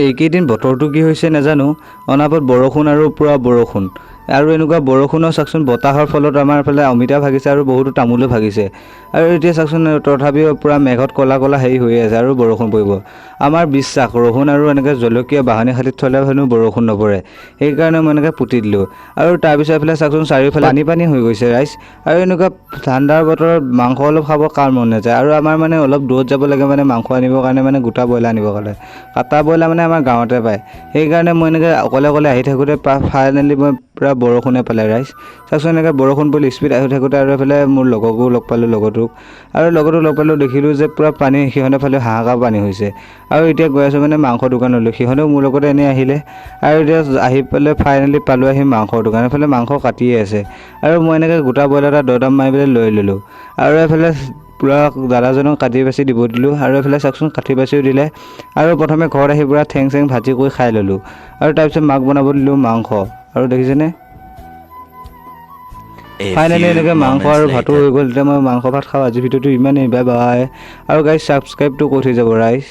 এইকেইদিন বতৰটো কি হৈছে নাজানো, অনাপত বৰষুণ আৰু পুৰা বৰষুণ আৰু এনেকুৱা বৰষুণৰ চাকচোন বতাহৰ ফলত আমাৰ ফালে অমিতা ভাগিছে আৰু বহুতো তামোলো ভাগিছে আৰু এতিয়া চাকচোন তথাপিও পুৰা মেঘত কলা কলা হেৰি হৈ আছে আৰু বৰষুণ পৰিব। আমাৰ বিশ্বাস ৰহুন আৰু এনেকৈ জলকীয়া বাহানি খালীত থ'লে হেনো বৰষুণ নপৰে, সেইকাৰণে মই এনেকৈ পুতি দিলোঁ আৰু তাৰপিছত এইফালে চাকচোন চাৰিওফালে পানী হৈ গৈছে ৰাইজ। আৰু এনেকুৱা ঠাণ্ডাৰ বতৰত মাংস অলপ খাব কাৰ মন নাযায় আৰু আমাৰ মানে অলপ দূৰত যাব লাগে মানে মাংস আনিবৰ কাৰণে, মানে গোটা ব্ৰইলাৰ আনিবৰ কাৰণে। কাটা ব্ৰইলাৰ মানে আমাৰ গাঁৱতে পায়, সেইকাৰণে মই এনেকৈ অকলে আহি থাকোঁতে ফাইনেলি মই পূৰা বৰষুণে পালে ৰাইজ। চাওকচোন এনেকৈ বৰষুণ পৰি স্পীড আহি থাকোঁতে আৰু এইফালে মোৰ লগকো লগ পালোঁ, লগৰটোক লগ পালোঁ, দেখিলোঁ যে পূৰা পানী সিহঁতৰ ফালে হাহাকাৰ পানী হৈছে আৰু এতিয়া গৈ আছোঁ মানে মাংসৰ দোকানলৈ। সিহঁতেও মোৰ লগতে এনেই আহিলে আৰু এতিয়া আহি পেলাই ফাইনেলি পালোঁ আহি মাংসৰ দোকান। এইফালে মাংস কাটিয়ে আছে আৰু মই এনেকৈ গোটা ব্ৰইলাৰ এটা দৰদাম মাৰি পেলাই লৈ ল'লোঁ আৰু এইফালে পূৰা দাদাজনক কাটি বাচি দিব দিলোঁ আৰু এইফালে চাওকচোন কাটি বাচিও দিলে আৰু প্ৰথমে ঘৰত আহি পূৰা ঠেং চেং ভাজি কৰি খাই ল'লোঁ আৰু তাৰপিছত মাক বনাব দিলোঁ মাংস। আৰু দেখিছেনে ফাইনেলি এনেকৈ মাংস আৰু ভাতো হৈ গ'ল। এতিয়া মই মাংস ভাত খাওঁ। আজিৰ ভিডিঅ'টো ইমানেই, বাই বাই। আৰু গাইজ ছাবস্ক্ৰাইবটো কৰি থৈ যাব ৰাইজ।